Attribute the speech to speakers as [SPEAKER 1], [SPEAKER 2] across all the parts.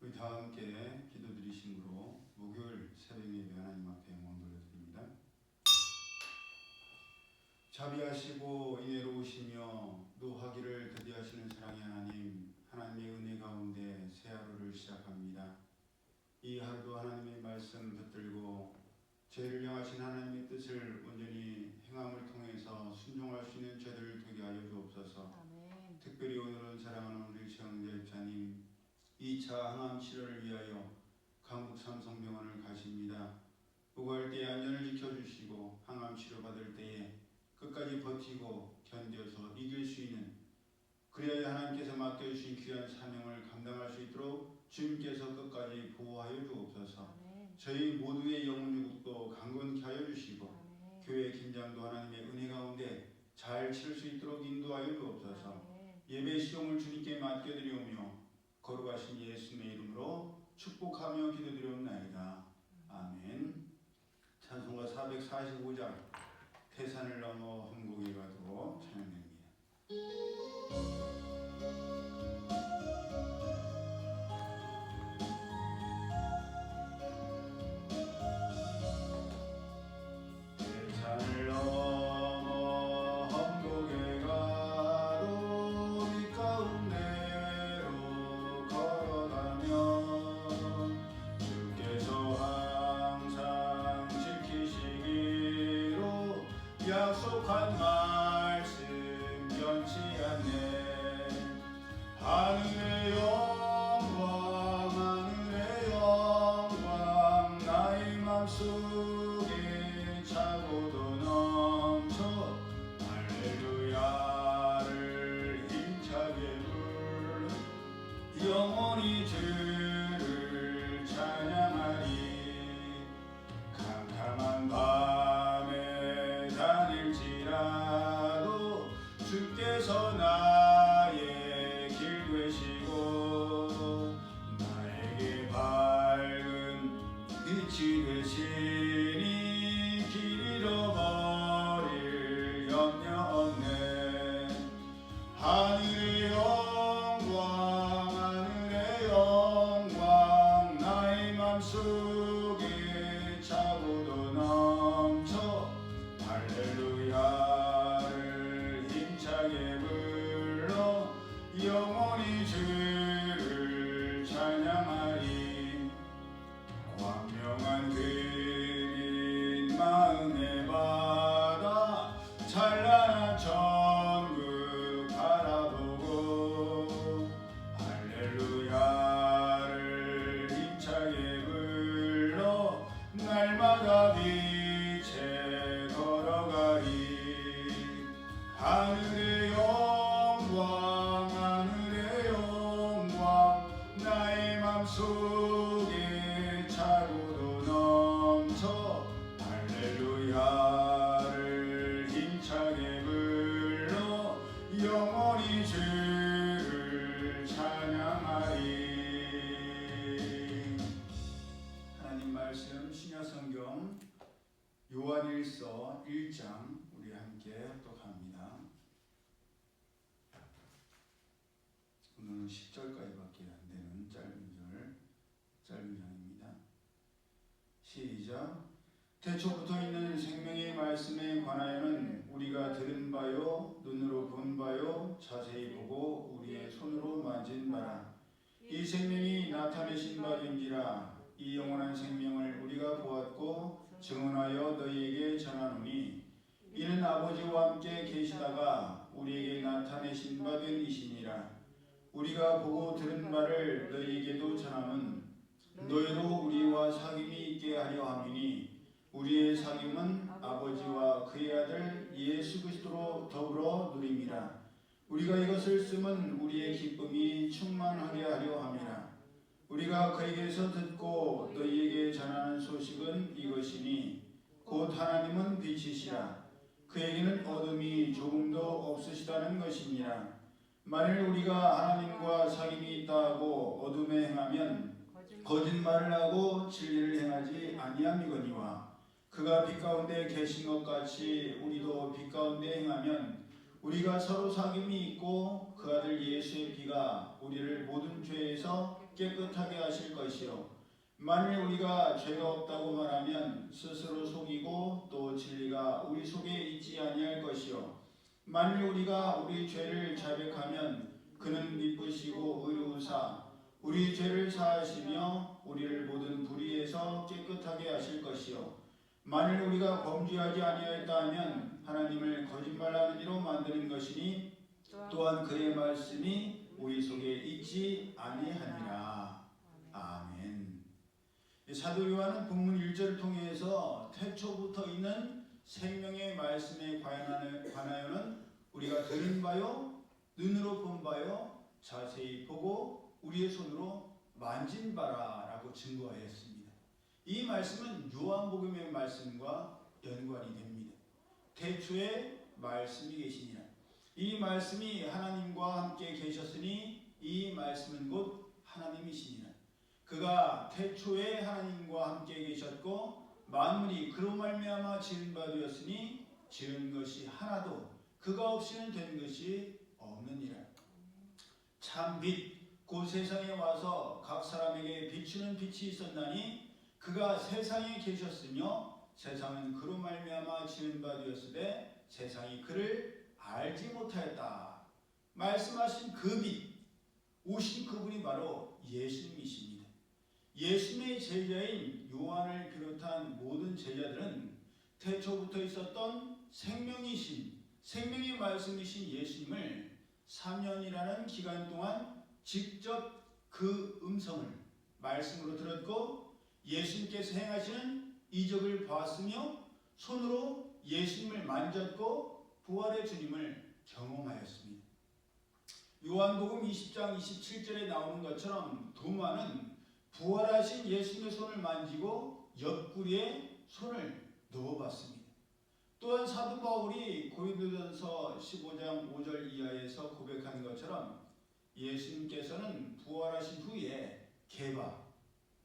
[SPEAKER 1] 우리 다 함께 기도드리심으로 목요일 새벽 예배 하나님 앞에 영광 돌려드립니다. 자비하시고 인애로우시며 노하기를 더디하시는 사랑의 하나님, 하나님의 은혜 가운데 새 하루를 시작합니다. 이 하루도 하나님의 말씀 붙들고 죄를 향하신 하나님의 뜻을 온전히 행함을 통해서 순종할 수 있는 저희들 되게 하여 주옵소서. 아멘. 특별히 오늘은 사랑하는 우리 최영대 집사님 2차 항암 치료를 위하여 강북 삼성병원을 가십니다. 보고할 때에 안전을 지켜주시고 항암 치료 받을 때에 끝까지 버티고 견뎌서 이길 수 있는, 그래야 하나님께서 맡겨주신 귀한 사명을 감당할 수 있도록 주님께서 끝까지 보호하여 주옵소서. 아멘. 저희 모두의 영혼 유국도 강건케 하여 주시고 아멘. 교회 김장도 하나님의 은혜 가운데 잘 치를 수 있도록 인도하여 주옵소서. 아멘. 예배 시종을 주님께 맡겨드리오며 거룩하신 예수님의 이름으로 축복하며 기도드리옵나이다. 아멘. 찬송가 445장 태산을 넘어 험곡에 가도 찬양됩니다. 태산을 넘어 험곡에 가도 밑가운데로 걸어가면 주께서 항상 지키시기로 약속한 말씀 변치 않네. 하늘의 영광 하늘의 영광 나의 맘속에 차고도 넘쳐 할렐루야를 힘차게 불러 영원히 주를 찬양하리. 캄캄한 밤에 다닐지라도 주께서 나의 길 되시고 나에게 밝은 빛이 되시니 길 잃어버릴 염려 없네. 하늘의 영광 하늘의 영광 나의 맘속에 차고도 넘쳐 할렐루야를 힘차게 불러 영원히 주를 찬양하리. 광명한 그린 마음의 바다 찬란한 천국 바라보고 할렐루야를 힘차게 불러 날마다 빛에 걸어가리. 하늘의 영광 하늘의 영광 나의 맘속에 차고도 넘쳐 할렐루야를 힘차게 불러 영원히 주를 찬양하리. 하나님 말씀 신약성경 요한일서 1장 우리 함께 합독합니다. 오늘은 10절까지밖에 안 되는 짧은 장입니다. 시작. 태초부터 있는 생명의 말씀에 관하여는 우리가 들은 바요 눈으로 본 바요 자세히 보고 우리의 손으로 만진 바라. 이 생명이 나타내신 바 된지라. 이 영원한 생명을 우리가 보았고 증언하여 너희에게 전하노니 이는 아버지와 함께 계시다가 우리에게 나타내신 바 된 이시니라. 우리가 보고 들은 바를 너희에게도 전함은 너희로 우리와 사귐이 있게 하려 함이니 우리의 사귐은 아버지와 그의 아들 예수 그리스도로 더불어 누림이라. 우리가 이것을 쓰면 우리의 기쁨이 충만하게 하려 함이라. 우리가 그에게서 듣고 너희에게 전하는 소식은 이것이니 곧 하나님은 빛이시라. 그에게는 어둠이 조금도 없으시다는 것이니라. 만일 우리가 하나님과 사귐이 있다 하고 어둠에 행하면 거짓말을 하고 진리를 행하지 아니함이거니와 그가 빛 가운데 계신 것 같이 우리도 빛 가운데 행하면 우리가 서로 사귐이 있고 그 아들 예수의 피가 우리를 모든 죄에서 깨끗하게 하실 것이요 만일 우리가 죄가 없다고 말하면 스스로 속이고 또 진리가 우리 속에 있지 아니할 것이요 만일 우리가 우리 죄를 자백하면 그는 미쁘시고 의로우사 우리 죄를 사하시며 우리를 모든 불의에서 깨끗하게 하실 것이요 만일 우리가 범죄하지 아니하였다 하면 하나님을 거짓말하는 이로 만드는 것이니 또한 그의 말씀이 우리 속에 있지 아니하니라. 아멘. 사도 요한은 본문 1절을 통해서 태초부터 있는 생명의 말씀에 관하여는 우리가 들은 바요 눈으로 본 바요 자세히 보고 우리의 손으로 만진 바라라고 증거하였습니다. 이 말씀은 요한복음의 말씀과 연관이 됩니다. 태초에 말씀이 계시니라. 이 말씀이 하나님과 함께 계셨으니 이 말씀은 곧 하나님이시니라. 그가 태초에 하나님과 함께 계셨고 만물이 그로 말미암아 지은 바 되었으니 지은 것이 하나도 그가 없이는 된 것이 없느니라. 참 빛, 곧 세상에 와서 각 사람에게 비추는 빛이 있었나니 그가 세상에 계셨으며 세상은 그로 말미암아 지은 바 되었으되 세상이 그를 알지 못하였다. 말씀하신 그 빛, 오신 그분이 바로 예수님이십니다. 예수님의 제자인 요한을 비롯한 모든 제자들은 태초부터 있었던 생명의 말씀이신 예수님을 3년이라는 기간 동안 직접 그 음성을 말씀으로 들었고 예수님께서 행하시는 이적을 보았으며 손으로 예수님을 만졌고 부활의 주님을 경험하였습니다. 요한복음 20장 27절에 나오는 것처럼 도마는 부활하신 예수님의 손을 만지고 옆구리에 손을 넣어봤습니다. 또한 사도 바울이 고린도전서 15장 5절 이하에서 고백한 것처럼 예수님께서는 부활하신 후에 게바,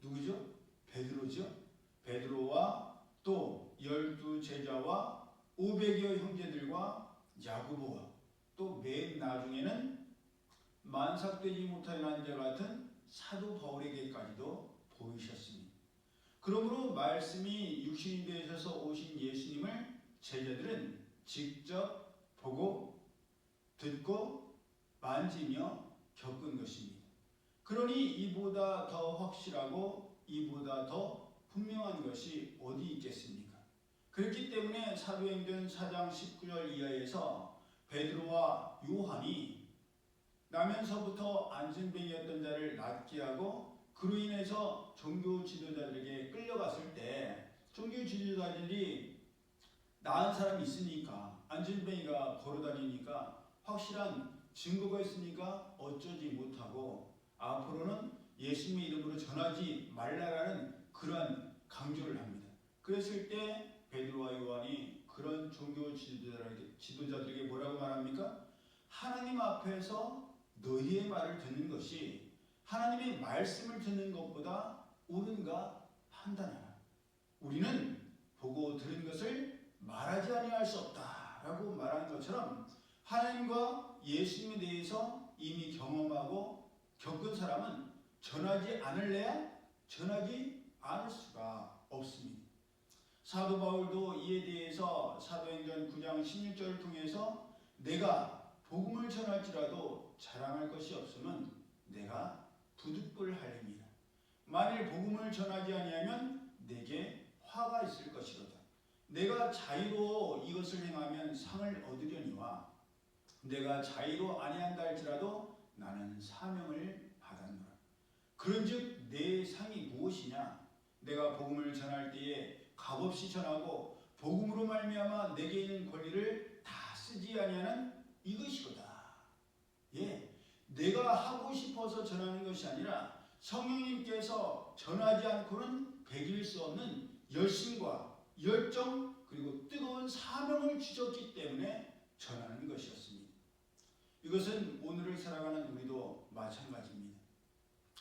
[SPEAKER 1] 누구죠? 베드로죠? 베드로와 또 12제자와 500여 형제들과 야고보와 또 맨 나중에는 만삭되지 못하는 자 같은 사도 바울에게까지도 보이셨습니다. 그러므로 말씀이 육신이 되셔서 오신 예수님을 제자들은 직접 보고 듣고 만지며 겪은 것입니다. 그러니 이보다 더 확실하고 이보다 더 분명한 것이 어디 있겠습니까? 그렇기 때문에 사도행전 4장 19절 이하에서 베드로와 요한이 나면서부터 안진뱅이였던 자를 낫게 하고 그로 인해서 종교 지도자들에게 끌려갔을 때 종교 지도자들이 나은 사람이 있으니까 안진뱅이가 걸어다니니까 확실한 증거가 있으니까 어쩌지 못하고 앞으로는 예수님의 이름으로 전하지 말라라는 그러한 강조를 합니다. 그랬을 때 베드로와 요한이 그런 종교 지도자들에게 뭐라고 말합니까? 하나님 앞에서 너희의 말을 듣는 것이 하나님의 말씀을 듣는 것보다 옳은가 판단하라. 우리는 보고 들은 것을 말하지 아니할 수 없다라고 말하는 것처럼 하나님과 예수님에 대해서 이미 경험하고 겪은 사람은 전하지 않을래야 전하지 않을 수가 없습니다. 사도 바울도 이에 대해서 사도행전 9장 16절을 통해서 내가 복음을 전할지라도 자랑할 것이 없으면 내가 부득불하리니라. 만일 복음을 전하지 아니하면 내게 화가 있을 것이로다. 내가 자의로 이것을 행하면 상을 얻으려니와 내가 자의로 아니한다 할지라도 나는 사명을 받았노라. 그런즉 내 상이 무엇이냐? 내가 복음을 전할 때에 값없이 전하고 복음으로 말미암아 내게 있는 권리를 다 쓰지 아니하는 이것이로다. 예, 내가 하고 싶어서 전하는 것이 아니라 성령님께서 전하지 않고는 배길 수 없는 열심과 열정 그리고 뜨거운 사명을 주셨기 때문에 전하는 것이었습니다. 이것은 오늘을 살아가는 우리도 마찬가지입니다.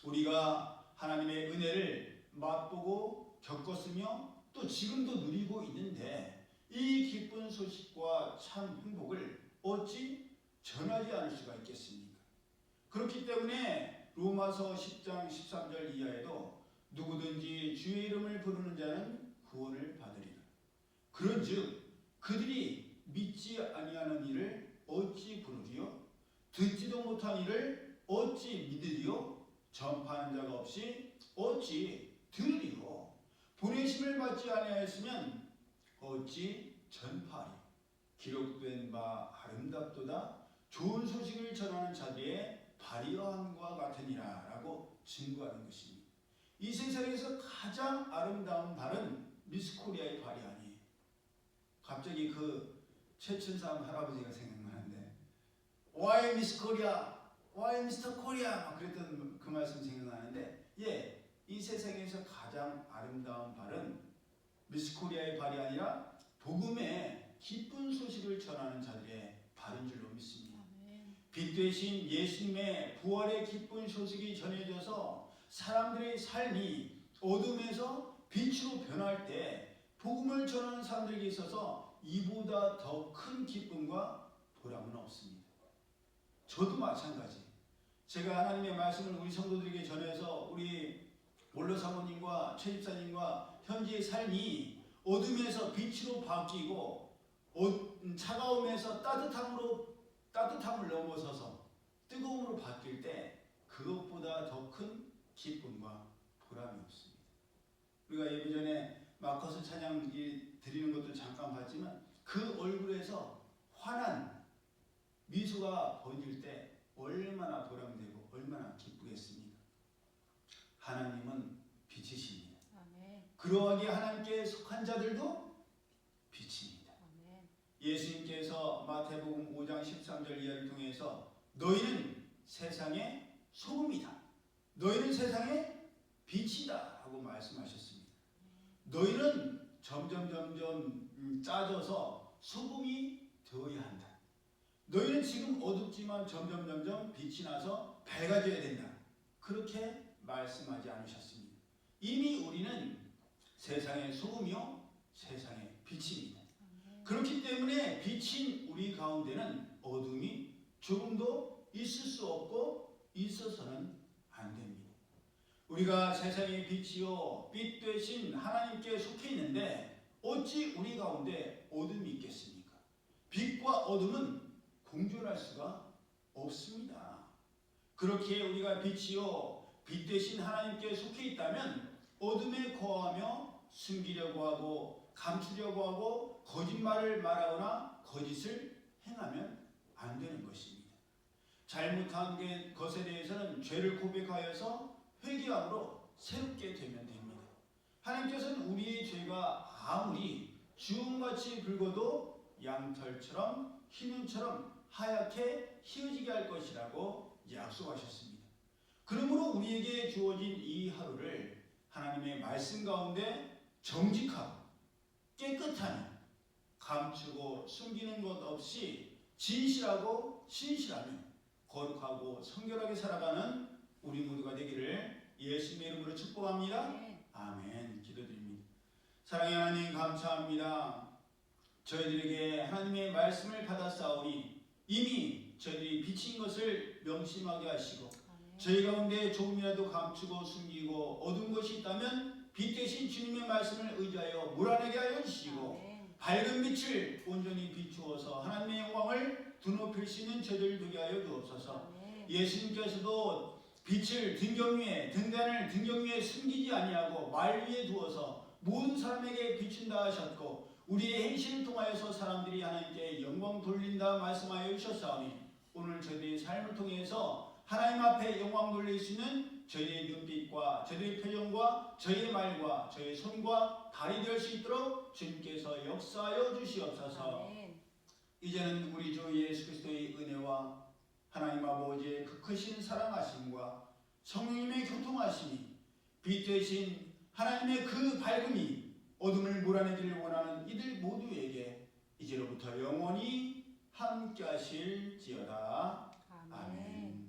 [SPEAKER 1] 우리가 하나님의 은혜를 맛보고 겪었으며 또 지금도 누리고 있는데 이 기쁜 소식과 참 행복을 어찌 전하지 않을 수가 있겠습니까? 그렇기 때문에 로마서 10장 13절 이하에도 누구든지 주의 이름을 부르는 자는 구원을 받으리라. 그런즉 그들이 믿지 아니하는 이를 어찌 부르리요? 듣지도 못한 이를 어찌 믿으리요? 전파하는 자가 없이 어찌 들으리요? 보내심을 받지 아니하였으면 어찌 전파하리? 기록된 바 아름답도다. 좋은 소식을 전하는 자들의 발이여함과 같으니라 라고 증거하는 것입니다. 이 세상에서 가장 아름다운 발은 미스 코리아의 발이 아니에요. 갑자기 그 최춘삼 할아버지가 생각나는데 Why Miss Korea? Why Mr. Korea? 막 그랬던 그 말씀 생각나는데 이 세상에서 가장 아름다운 발은 미스 코리아의 발이 아니라 복음의 기쁜 소식을 전하는 자들의 발인 줄로 믿습니다. 빛 되신 예수님의 부활의 기쁜 소식이 전해져서 사람들의 삶이 어둠에서 빛으로 변할 때 복음을 전하는 사람들에게 있어서 이보다 더 큰 기쁨과 보람은 없습니다. 저도 마찬가지. 제가 하나님의 말씀을 우리 성도들에게 전해서 우리 원로 사모님과 최 집사님과 현재의 삶이 어둠에서 빛으로 바뀌고 차가움에서 따뜻함을 넘어서서 뜨거움으로 바뀔 때 그것보다 더 큰 기쁨과 보람이 없습니다. 우리가 예배 전에 마커스 찬양 드리는 것도 잠깐 봤지만 그 얼굴에서 환한 미소가 번질 때 얼마나 보람되고 얼마나 기쁘겠습니까? 하나님은 빛이십니다. 아멘. 그러하게 하나님께 속한 자들도 빛입니다. 아멘. 예수님께서 마태복음 5장 13절 이하를 통해서 너희는 세상의 소금이다. 너희는 세상의 빛이다 하고 말씀하셨습니다. 너희는 점점 짜져서 소금이 되어야 한다. 너희는 지금 어둡지만 점점 빛이 나서 밝아져야 된다. 그렇게 말씀하지 않으셨습니다. 이미 우리는 세상의 소금이요 세상의 빛입니다. 그렇기 때문에 빛인 우리 가운데는 어둠이 조금도 있을 수 없고 있어서는 안 됩니다. 우리가 세상의 빛이요 빛 되신 하나님께 속해 있는데 어찌 우리 가운데 어둠이 있겠습니까? 빛과 어둠은 공존할 수가 없습니다. 그렇게 우리가 빛이요 빛 되신 하나님께 속해 있다면 어둠에 거하며 숨기려고 하고 감추려고 하고 거짓말을 말하거나 거짓을 행하면 안 되는 것입니다. 잘못한 것에 대해서는 죄를 고백하여서 회개함으로 새롭게 되면 됩니다. 하나님께서는 우리의 죄가 아무리 주홍같이 붉어도 양털처럼 흰눈처럼 하얗게 희어지게 할 것이라고 약속하셨습니다. 그러므로 우리에게 주어진 이 하루를 하나님의 말씀 가운데 정직하고 깨끗하며 감추고 숨기는 것 없이 진실하고 신실하며 거룩하고 성결하게 살아가는 우리 모두가 되기를 예수님의 이름으로 축복합니다. 아멘. 기도드립니다. 사랑의 하나님 감사합니다. 저희들에게 하나님의 말씀을 받았사오니 이미 저희들이 비친 것을 명심하게 하시고 저희 가운데 조금이라도 감추고 숨기고 어두운 것이 있다면 빛 대신 주님의 말씀을 의지하여 물어내게 하여 주시고 밝은 빛을 온전히 비추어서 하나님의 영광을 드높일 수 있는 저희들 되게 하여 주옵소서. 예수님께서도 빛을 등단을 등경 위에 숨기지 아니하고 말 위에 두어서 모든 사람에게 비춘다 하셨고 우리의 행실을 통하여서 사람들이 하나님께 영광 돌린다 말씀하여 주셨사오니 오늘 저희의 삶을 통해서 하나님 앞에 영광 돌릴 수 있는 저희의 눈빛과 저희의 표정과 저희의 말과 저희의 손과 발이 될 수 있도록 주님께서 역사하여 주시옵소서. 아멘. 이제는 우리 주 예수 그리스도의 은혜와 하나님 아버지의 그 크신 사랑하심과 성령님의 교통하심이 빛 되신 하나님의 그 밝음이 어둠을 몰아내기를 원하는 이들 모두에게 이제로부터 영원히 함께 하실지어다. 아멘.